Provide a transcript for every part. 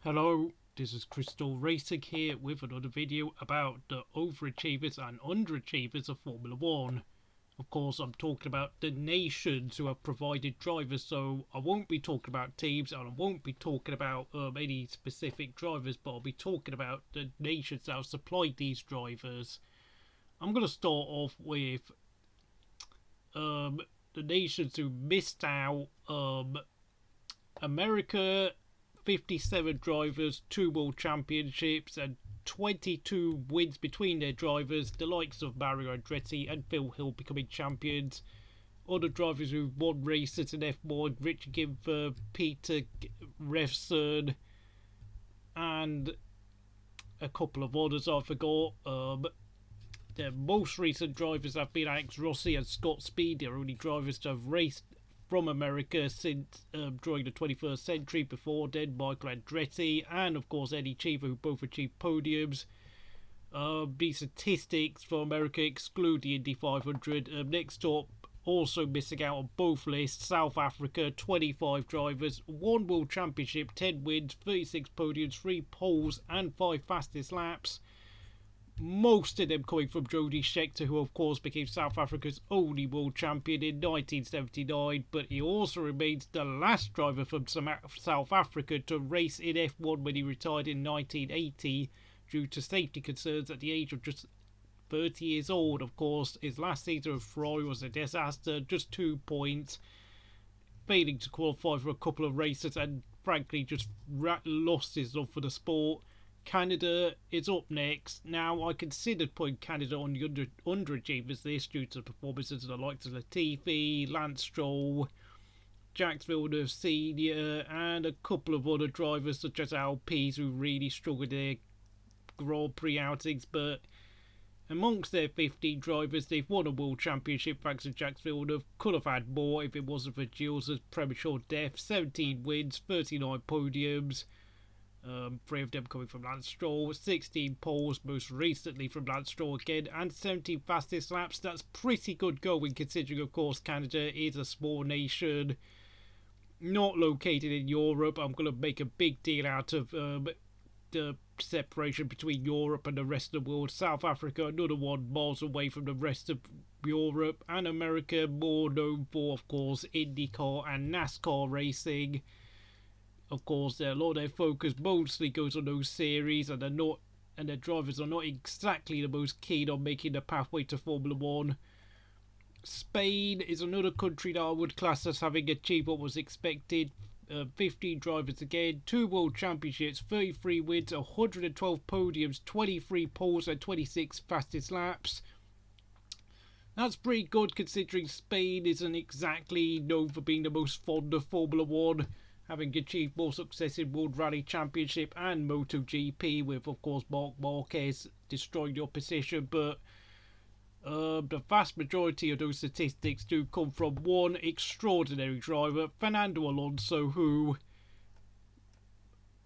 Hello, this is Crystal Racing here with another video about the overachievers and underachievers of Formula 1. Of course, I'm talking about the nations who have provided drivers, so I won't be talking about teams and I won't be talking about any specific drivers, but I'll be talking about the nations that have supplied these drivers. I'm going to start off with the nations who missed out. America, 57 drivers, 2 world championships and 22 wins between their drivers, the likes of Mario Andretti and Phil Hill becoming champions. Other drivers who won races in F1, Richard Gimfer, Peter Revson and a couple of others I forgot. The most recent drivers have been Alex Rossi and Scott Speed. They're only drivers to have raced from America since during the 21st century. Before then, Michael Andretti and of course Eddie Cheever, who both achieved podiums. The statistics for America exclude the Indy 500. Next up, also missing out on both lists, South Africa, 25 drivers, 1 world championship, 10 wins, 36 podiums, 3 poles and 5 fastest laps. Most of them coming from Jody Scheckter, who of course became South Africa's only world champion in 1979, but he also remains the last driver from South Africa to race in F1 when he retired in 1980 due to safety concerns at the age of just 30 years old. Of course, his last season of Ferrari was a disaster, just 2 points, failing to qualify for a couple of races and frankly just lost his love for the sport. Canada is up next. Now, I considered putting Canada on the underachievers list due to performances of the likes of Latifi, Lance Stroll, Jacques Villeneuve Sr. and a couple of other drivers such as Alpes who really struggled their Grand Prix outings, but amongst their 15 drivers, they've won a world championship thanks to Jacques Villeneuve. Could have had more if it wasn't for Gilles' premature death. 17 wins, 39 podiums. 3 of them coming from Lance Stroll, 16 poles, most recently from Lance Stroll again, and 17 fastest laps. That's pretty good going considering, of course, Canada is a small nation, not located in Europe. I'm going to make a big deal out of the separation between Europe and the rest of the world. South Africa, another one miles away from the rest of Europe, and America, more known for, of course, IndyCar and NASCAR racing. Of course, a lot of their focus mostly goes on those series, and their drivers are not exactly the most keen on making the pathway to Formula 1. Spain is another country that I would class as having achieved what was expected. 15 drivers again, 2 world championships, 33 wins, 112 podiums, 23 poles and 26 fastest laps. That's pretty good considering Spain isn't exactly known for being the most fond of Formula 1. Having achieved more success in World Rally Championship and MotoGP, with of course Marc Marquez destroying the opposition, but the vast majority of those statistics do come from one extraordinary driver, Fernando Alonso, who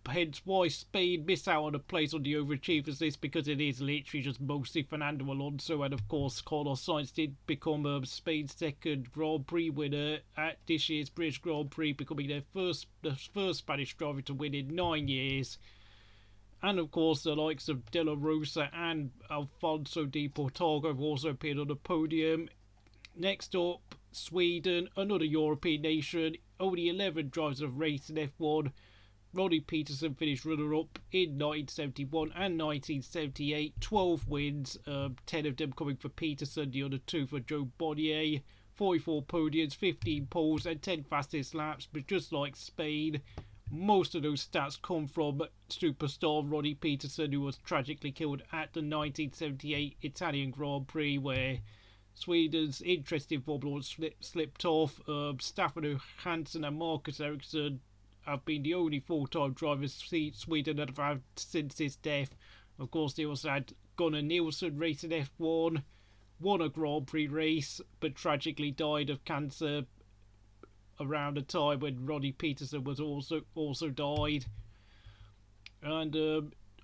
hence why Spain miss out on a place on the overachievers list, because it is literally just mostly Fernando Alonso, and of course Carlos Sainz did become Spain's second Grand Prix winner at this year's British Grand Prix, becoming the first Spanish driver to win in 9 years. And of course the likes of De La Rosa and Alfonso Di Portago have also appeared on the podium. Next up, Sweden, another European nation. Only 11 drivers have raced in F1. Ronnie Peterson finished runner-up in 1971 and 1978, 12 wins, 10 of them coming for Peterson, the other 2 for Joe Bonnier, 44 podiums, 15 poles and 10 fastest laps. But just like Spain, most of those stats come from superstar Ronnie Peterson, who was tragically killed at the 1978 Italian Grand Prix, where Sweden's interest in Formula 1 slipped off. Staffan Johansson and Marcus Ericsson have been the only full-time drivers Sweden have had since his death. Of course, they also had Gunnar Nilsson racing F1, won a Grand Prix race, but tragically died of cancer around the time when Ronnie Peterson was also died. And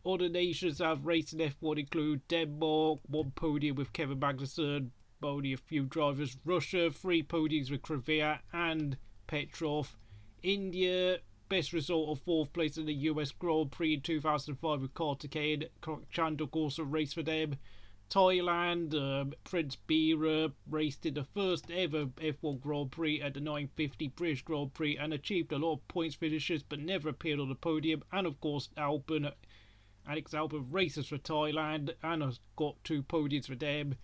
other nations that have raced in F1 include Denmark, 1 podium with Kevin Magnussen, only a few drivers. Russia, 3 podiums with Krivia and Petrov. India, best result of 4th place in the US Grand Prix in 2005 with Carter Kane. Chandok also raced for them. Thailand, Prince Bira raced in the first ever F1 Grand Prix at the 950 British Grand Prix and achieved a lot of points finishes but never appeared on the podium. And of course Alex Albon races for Thailand and has got 2 podiums for them.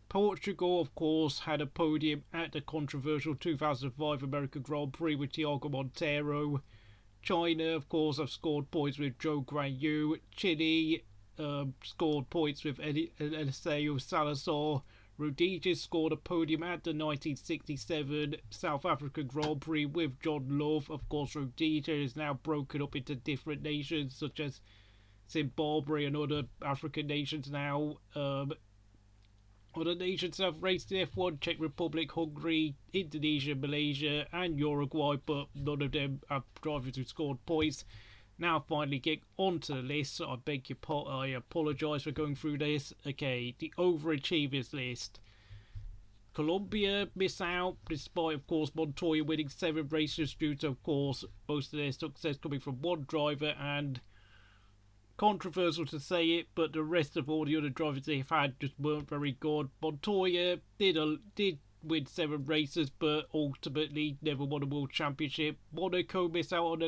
Portugal, of course, had a podium at the controversial 2005 American Grand Prix with Thiago Monteiro. China, of course, have scored points with Zhou Guanyu. Chile scored points with Eliseo Salazar. Rhodesia scored a podium at the 1967 South African Grand Prix with John Love. Of course, Rhodesia is now broken up into different nations such as Zimbabwe and other African nations now. Other nations have raced in F1, Czech Republic, Hungary, Indonesia, Malaysia and Uruguay, but none of them have drivers who scored points. Now finally get onto the list, so I apologise for going through this. Okay, the overachievers list. Colombia miss out, despite of course Montoya winning 7 races due to of course most of their success coming from one driver, and controversial to say it, but the rest of all the other drivers they've had just weren't very good. Montoya did win 7 races, but ultimately never won a world championship. Monaco missed out on the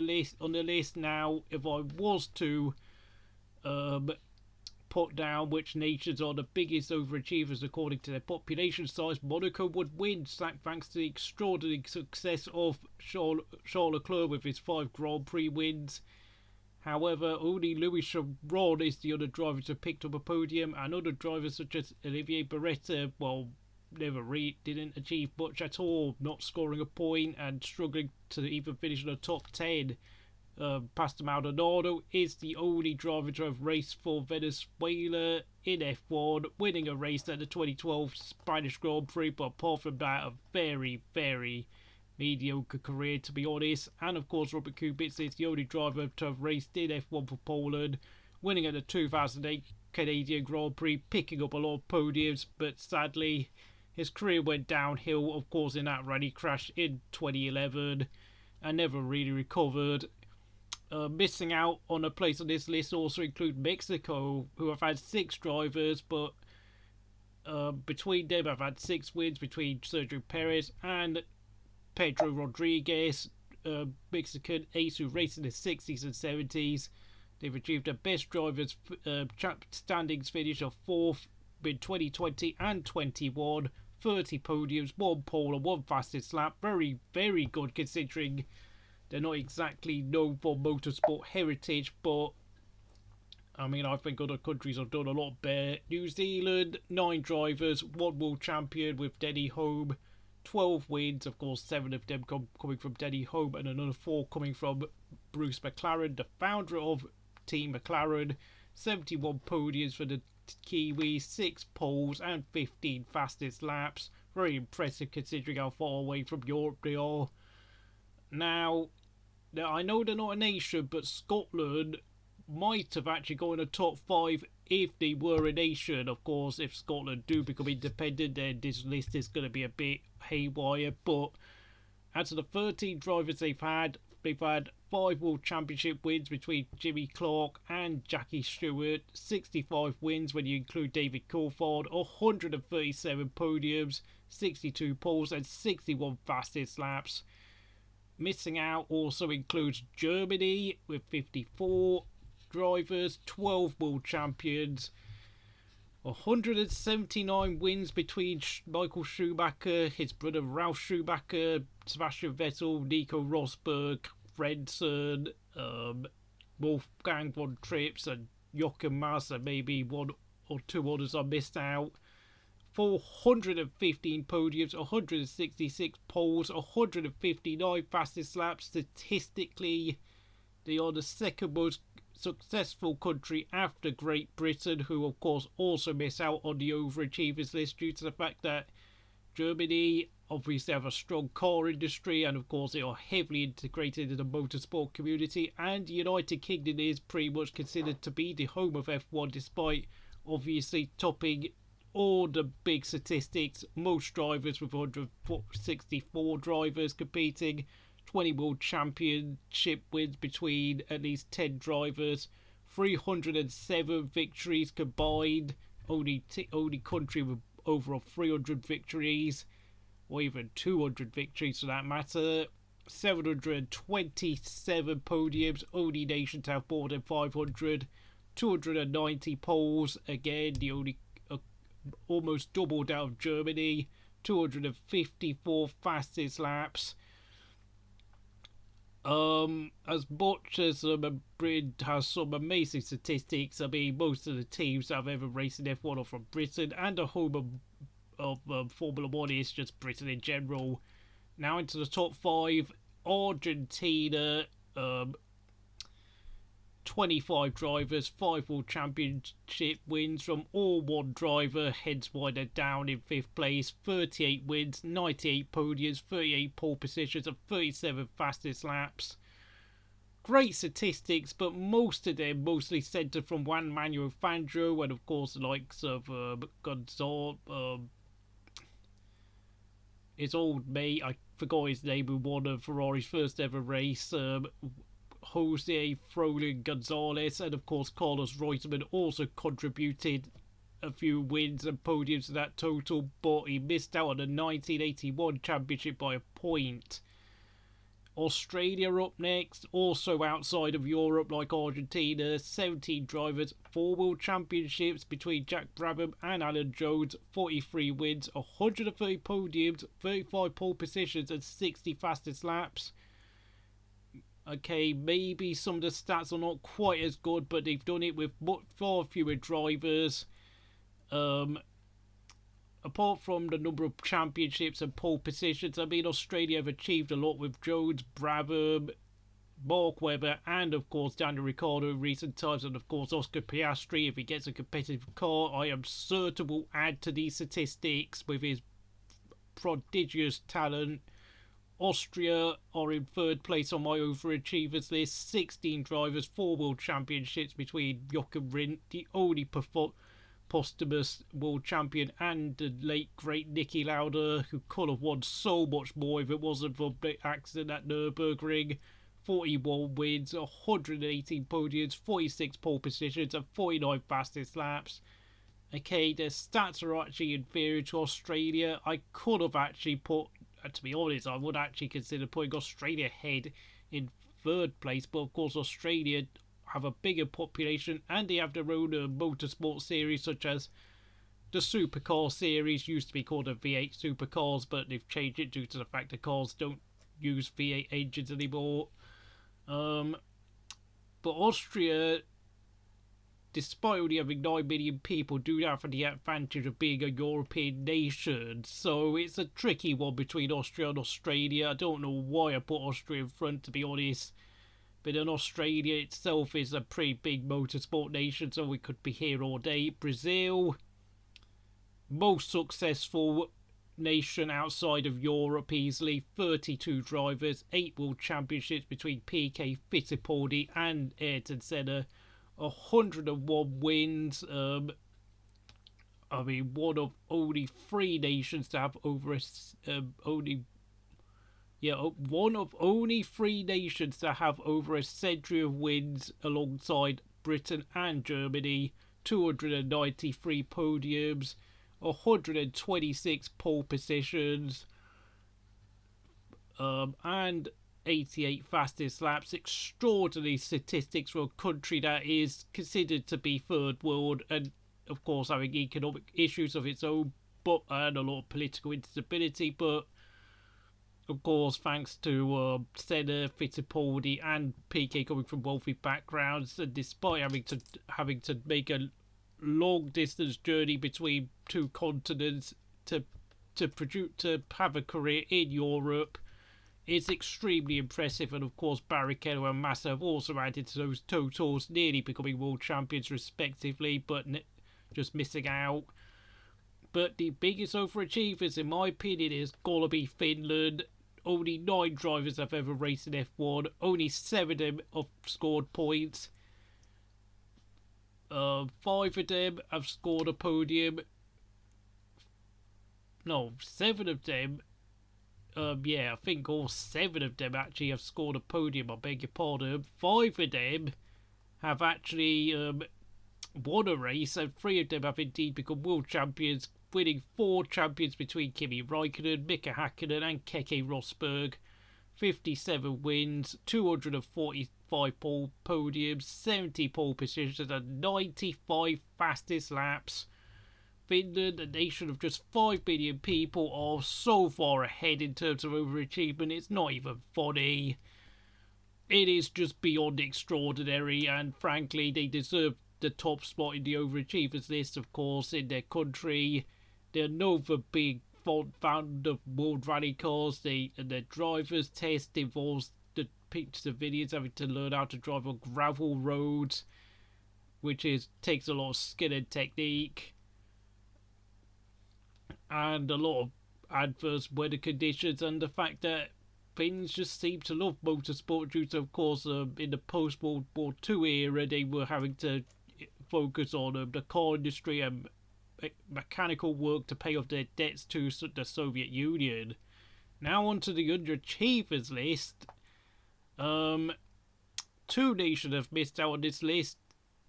list. Now, if I was to put down which nations are the biggest overachievers according to their population size, Monaco would win thanks to the extraordinary success of Charles Leclerc with his 5 Grand Prix wins. However, only Louis Chiron is the other driver to have picked up a podium, and other drivers such as Olivier Beretta, didn't achieve much at all, not scoring a point and struggling to even finish in the top 10. Pastor Maldonado is the only driver to have raced for Venezuela in F1, winning a race at the 2012 Spanish Grand Prix, but apart from that, a very, very mediocre career, to be honest. And of course, Robert Kubica is the only driver to have raced in F1 for Poland, winning at the 2008 Canadian Grand Prix, picking up a lot of podiums, but sadly his career went downhill, of course, in that rally crash in 2011 and never really recovered. Missing out on a place on this list also include Mexico, who have had 6 drivers, but between them have had 6 wins between Sergio Perez and Pedro Rodriguez, Mexican ace who raced in the 60s and 70s. They've achieved a best drivers standings finish of 4th in 2020 and 21, 30 podiums, 1 pole and 1 fastest lap. Very, very good considering they're not exactly known for motorsport heritage, but I mean, I think other countries have done a lot better. New Zealand, 9 drivers, 1 world champion with Denny Holm, 12 wins, of course 7 of them coming from Denny Holm and another 4 coming from Bruce McLaren, the founder of Team McLaren. 71 podiums for the Kiwis, 6 poles and 15 fastest laps. Very impressive considering how far away from Europe they are. Now I know they're not a nation, but Scotland might have actually got in the top 5 if they were a nation. Of course, if Scotland do become independent, then this list is going to be a bit haywire. But out of the 13 drivers they've had 5 World Championship wins between Jimmy Clark and Jackie Stewart, 65 wins when you include David Coulthard, 137 podiums, 62 poles and 61 fastest laps. Missing out also includes Germany with 54 drivers, 12 world champions, 179 wins between Michael Schumacher, his brother Ralf Schumacher, Sebastian Vettel, Nico Rosberg, Frentzen, Wolfgang von Trips and Jochen Mass, and maybe 1 or 2 others I missed out. 415 podiums, 166 poles, 159 fastest laps. Statistically, they are the second most successful country after Great Britain, who of course also miss out on the overachievers list due to the fact that Germany obviously have a strong car industry and of course they are heavily integrated in the motorsport community, and the United Kingdom is pretty much considered to be the home of F1 despite obviously topping all the big statistics. Most drivers with 164 drivers competing, 20 World Championship wins between at least 10 drivers, 307 victories combined, only country with over 300 victories, or even 200 victories for that matter. 727 podiums, only nation to have more than 500. 290 poles, again the only almost doubled out of Germany. 254 fastest laps. As much as Britain has some amazing statistics, I mean, most of the teams that have ever raced in F1 are from Britain, and the home of Formula 1 is just Britain in general. Now into the top 5. Argentina, 25 drivers, 5 World Championship wins from all one driver, hence why they're down in 5th place. 38 wins, 98 podiums, 38 pole positions, and 37 fastest laps. Great statistics, but most of them mostly centred from Juan Manuel Fangio, and of course the likes of Gonzalo, his old mate, I forgot his name, who won Ferrari's first ever race, Jose Froling Gonzalez, and of course Carlos Reutemann also contributed a few wins and podiums to that total, but he missed out on the 1981 championship by a point. Australia up next, also outside of Europe like Argentina. 17 drivers, 4 World Championships between Jack Brabham and Alan Jones. 43 wins, 130 podiums, 35 pole positions, and 60 fastest laps. Okay, maybe some of the stats are not quite as good, but they've done it with far fewer drivers. Apart from the number of championships and pole positions, I mean, Australia have achieved a lot with Jones, Brabham, Mark Webber, and of course Daniel Ricciardo in recent times, and of course Oscar Piastri, if he gets a competitive car, I am certain will add to these statistics with his prodigious talent. Austria are in 3rd place on my overachievers list. 16 drivers, 4 World Championships between Jochen Rindt, the only posthumous world champion, and the late great Niki Lauda, who could have won so much more if it wasn't for the accident at Nürburgring. 41 wins, 118 podiums, 46 pole positions, and 49 fastest laps. Okay, their stats are actually inferior to Australia. I could have actually put, to be honest, I would actually consider putting Australia ahead in 3rd place, but of course Australia have a bigger population and they have their own motorsport series, such as the Supercar series. Used to be called the V8 Supercars, but they've changed it due to the fact that cars don't use V8 engines anymore. But Austria, despite only having 9 million people, do have the advantage of being a European nation, so it's a tricky one between Austria and Australia. I don't know why I put Austria in front, to be honest. But in Australia itself is a pretty big motorsport nation, so we could be here all day. Brazil, most successful nation outside of Europe easily. 32 drivers, 8 World Championships between Piquet, Fittipaldi and Ayrton Senna. 101 wins. I mean, one of only 3 nations to have over a one of only 3 nations to have over a century of wins alongside Britain and Germany. 293 podiums, 126 pole positions, and 88 fastest laps. Extraordinary statistics for a country that is considered to be 3rd world, and of course having economic issues of its own, but and a lot of political instability, but of course, thanks to Senna, Fittipaldi, and Piquet coming from wealthy backgrounds, and despite having to make a long distance journey between 2 continents to have a career in Europe, it's extremely impressive. And of course, Barrichello and Massa have also added to those totals, nearly becoming world champions respectively, but just missing out. But the biggest overachievers, in my opinion, is gotta be Finland. Only 9 drivers have ever raced in F1. Only 7 of them have scored points. 5 of them have scored a podium. No, 7 of them Yeah, I think all 7 of them actually have scored a podium. I beg your pardon. 5 of them have actually won a race, and 3 of them have indeed become world champions, winning 4 champions between Kimi Raikkonen, Mika Hakkinen, and Keke Rosberg. 57 wins, 245 pole podiums, 70 pole positions, and 95 fastest laps. Finland, a nation of just 5 million people, are so far ahead in terms of overachievement, it's not even funny. It is just beyond extraordinary, and frankly, they deserve the top spot in the overachievers list, of course, in their country. They're known for being fond of world rally cars. Their drivers' test involves the pictures and videos having to learn how to drive on gravel roads, which takes a lot of skill and technique, and a lot of adverse weather conditions, and the fact that Finns just seem to love motorsport due to, of course, in the post-World War II era, they were having to focus on the car industry and mechanical work to pay off their debts to the Soviet Union. Now onto the underachievers list. 2 nations have missed out on this list,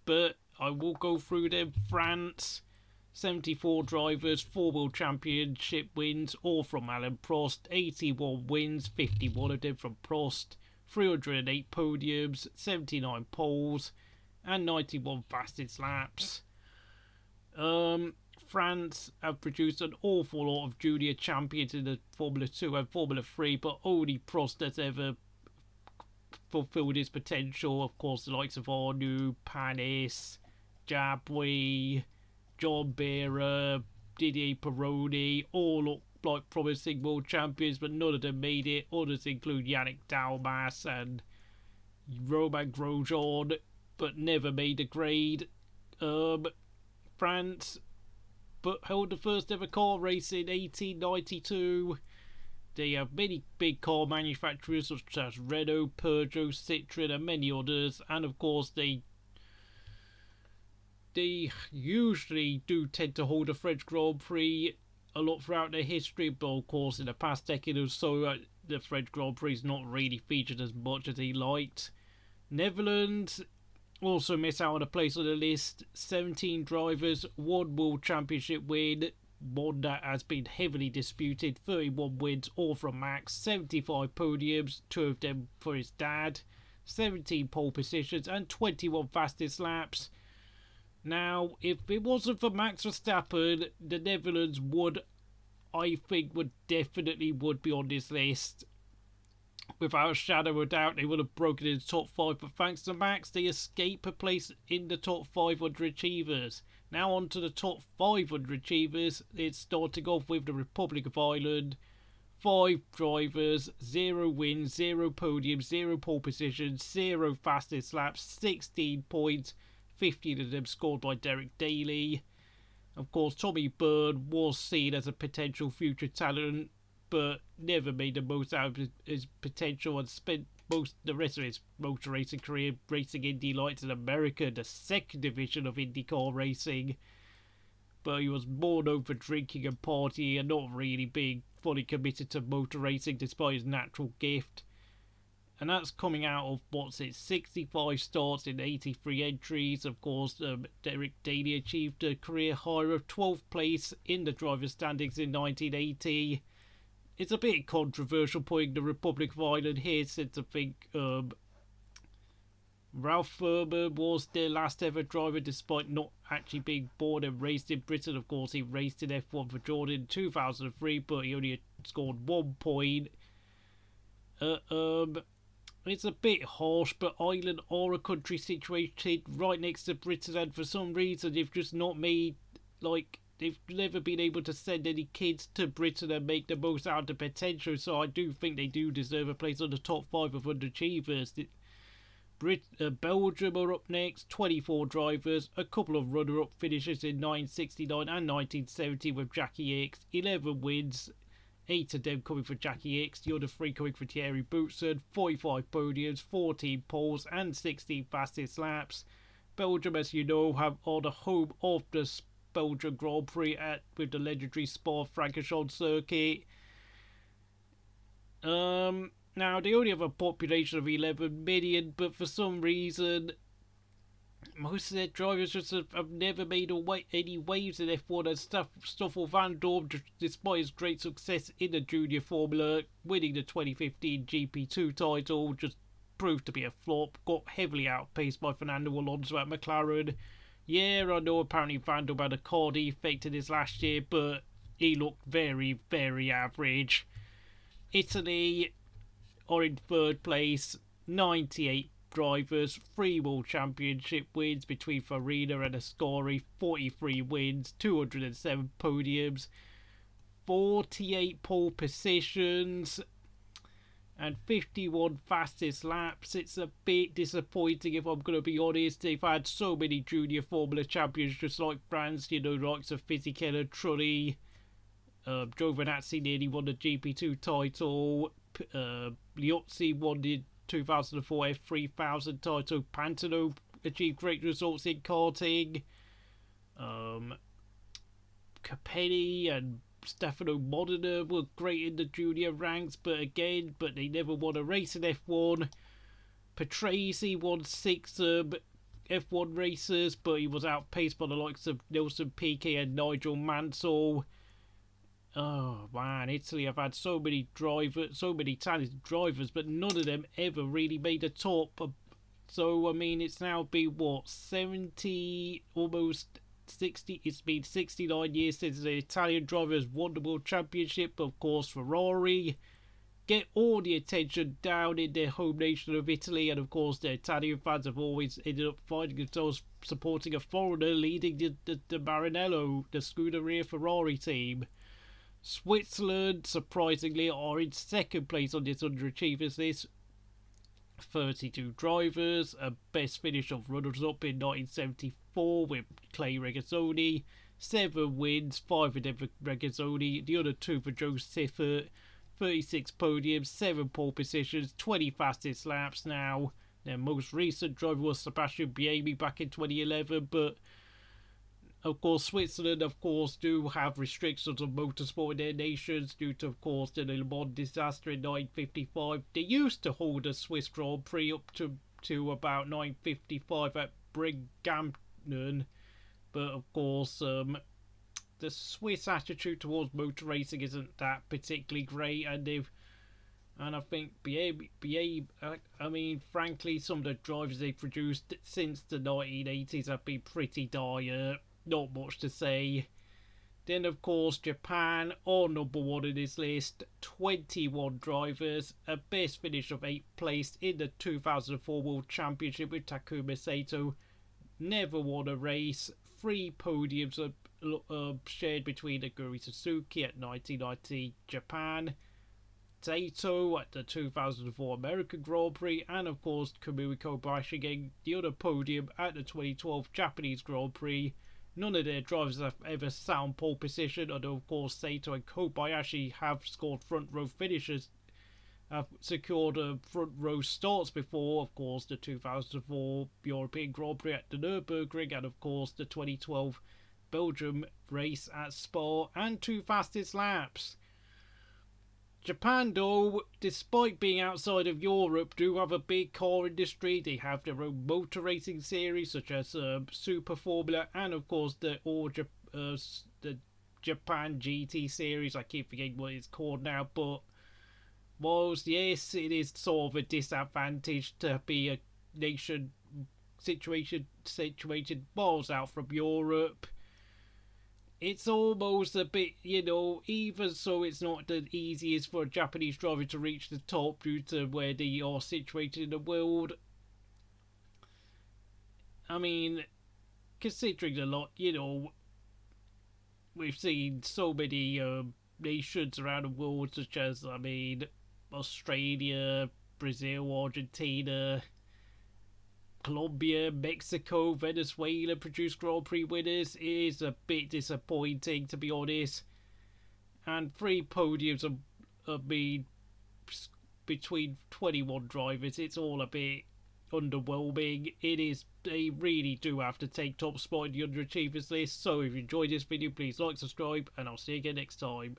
but I will go through them. France, 74 drivers, 4 World Championship wins, all from Alain Prost. 81 wins, 51 of them from Prost. 308 podiums, 79 poles, and 91 fastest laps. France have produced an awful lot of junior champions in the Formula 2 and Formula 3, but only Prost has ever fulfilled his potential. Of course, the likes of Arnoux, Panis, Jabouille, John Bearer, Didier Pironi, all look like promising world champions, but none of them made it. Others include Yannick Dalmas and Romain Grosjean, but never made the grade. France held the first ever car race in 1892. They have many big car manufacturers such as Renault, Peugeot, Citroën, and many others, and of course they usually do tend to hold a French Grand Prix a lot throughout their history, but of course in the past decade or so the French Grand Prix is not really featured as much as he liked. Netherlands also miss out on a place on the list. 17 drivers, 1 World Championship win, one that has been heavily disputed. 31 wins, all from Max. 75 podiums, 2 of them for his dad. 17 pole positions and 21 fastest laps. Now, if it wasn't for Max Verstappen, the Netherlands would definitely be on this list. Without a shadow of a doubt, they would have broken into the top 5, but thanks to Max, they escape a place in the top 500 achievers. Now on to the top 500 achievers. It's starting off with the Republic of Ireland. 5 drivers, 0 wins, 0 podiums, 0 pole positions, 0 fastest laps, 16 points. 15 of them scored by Derek Daly. Of course, Tommy Byrne was seen as a potential future talent, but never made the most out of his potential and spent the rest of his motor racing career racing Indy Lights in America, the 2nd division of IndyCar racing. But he was more known for drinking and partying and not really being fully committed to motor racing despite his natural gift. And that's coming out of 65 starts in 83 entries. Of course, Derek Daly achieved a career high of 12th place in the driver's standings in 1980. It's a bit controversial putting the Republic of Ireland here, since I think Ralph Furman was their last ever driver, despite not actually being born and raised in Britain. Of course, he raced in F1 for Jordan in 2003, but he only scored 1 point. It's a bit harsh, but Ireland are a country situated right next to Britain, and for some reason they've just not made, they've never been able to send any kids to Britain and make the most out of the potential, so I do think they do deserve a place on the top 5 of underachievers. Belgium are up next, 24 drivers, a couple of runner-up finishes in 1969 and 1970 with Jackie Hicks, 11 wins, 8 of them coming for Jackie Hicks, the other 3 coming for Thierry Boutsen, 45 podiums, 14 poles and 16 fastest laps. Belgium, as you know, are the home of the Belgian Grand Prix with the legendary Spa-Francorchamps circuit. Now they only have a population of 11 million, but for some reason, most of their drivers just have never made any waves in F1, and Stoffel Van Dorn, despite his great success in the junior formula, winning the 2015 GP2 title, just proved to be a flop, got heavily outpaced by Fernando Alonso at McLaren. Yeah, I know apparently Van Dorn had a car defect in his last year, but he looked very, very average. Italy are in third place, 98 drivers, 3 World Championship wins between Farina and Ascari, 43 wins, 207 podiums, 48 pole positions, and 51 fastest laps. It's a bit disappointing, if I'm going to be honest. They've had so many junior Formula champions, just like France, you know, likes of Fisichella, Trulli. Giovinazzi nearly won the GP2 title. Liozzi won the 2004 F3000 title. Pantano achieved great results in karting. Capelli and Stefano Modena were great in the junior ranks, but they never won a race in F1. Patrese won 6 F1 races, but he was outpaced by the likes of Nelson Piquet and Nigel Mansell. Oh man, Italy have had so many talented drivers, but none of them ever really made the top. So I mean, it's now been what, 70, almost 60. It's been 69 years since the Italian drivers won the World Championship. Of course, Ferrari get all the attention down in their home nation of Italy, and of course, the Italian fans have always ended up finding themselves supporting a foreigner leading the Maranello, the Scuderia Ferrari team. Switzerland, surprisingly, are in second place on this underachievers list. 32 drivers, a best finish of runners-up in 1974 with Clay Regazzoni. 7 wins, 5 of them for Regazzoni, the other 2 for Joe Siffert. 36 podiums, 7 pole positions, 20 fastest laps now. Their most recent driver was Sebastian Buemi back in 2011, but of course, Switzerland, of course, do have restrictions on motorsport in their nations due to, of course, the Le Mans disaster in 1955. They used to hold a Swiss Grand Prix up to about 1955 at Brighamton, but of course, the Swiss attitude towards motor racing isn't that particularly great, and I think I mean, frankly, some of the drivers they've produced since the 1980s have been pretty dire. Not much to say. Then, of course, Japan are number 1 in this list. 21 drivers, a best finish of 8th place in the 2004 World Championship with Takuma Sato. Never won a race. 3 podiums shared between Aguri Suzuki at 1990 Japan, Sato at the 2004 American Grand Prix, and of course Kamui Kobayashi getting the other podium at the 2012 Japanese Grand Prix. None of their drivers have ever sat on pole position, although of course Sato and Kobayashi have scored front row finishes, have secured front row starts before, of course the 2004 European Grand Prix at the Nürburgring, and of course the 2012 Belgium race at Spa, and 2 fastest laps. Japan, though, despite being outside of Europe, do have a big car industry. They have their own motor racing series, such as Super Formula, and of course the Japan GT series. I keep forgetting what it's called now, but whilst yes, it is sort of a disadvantage to be a nation situated miles out from Europe. It's almost a bit, even so it's not the easiest for a Japanese driver to reach the top due to where they are situated in the world. I mean, considering a lot, we've seen so many nations around the world, such as, Australia, Brazil, Argentina, Colombia, Mexico, Venezuela produce Grand Prix winners. It is a bit disappointing, to be honest. And 3 podiums have been between 21 drivers. It's all a bit underwhelming. They really do have to take top spot in the underachievers list. So if you enjoyed this video, please like, subscribe, and I'll see you again next time.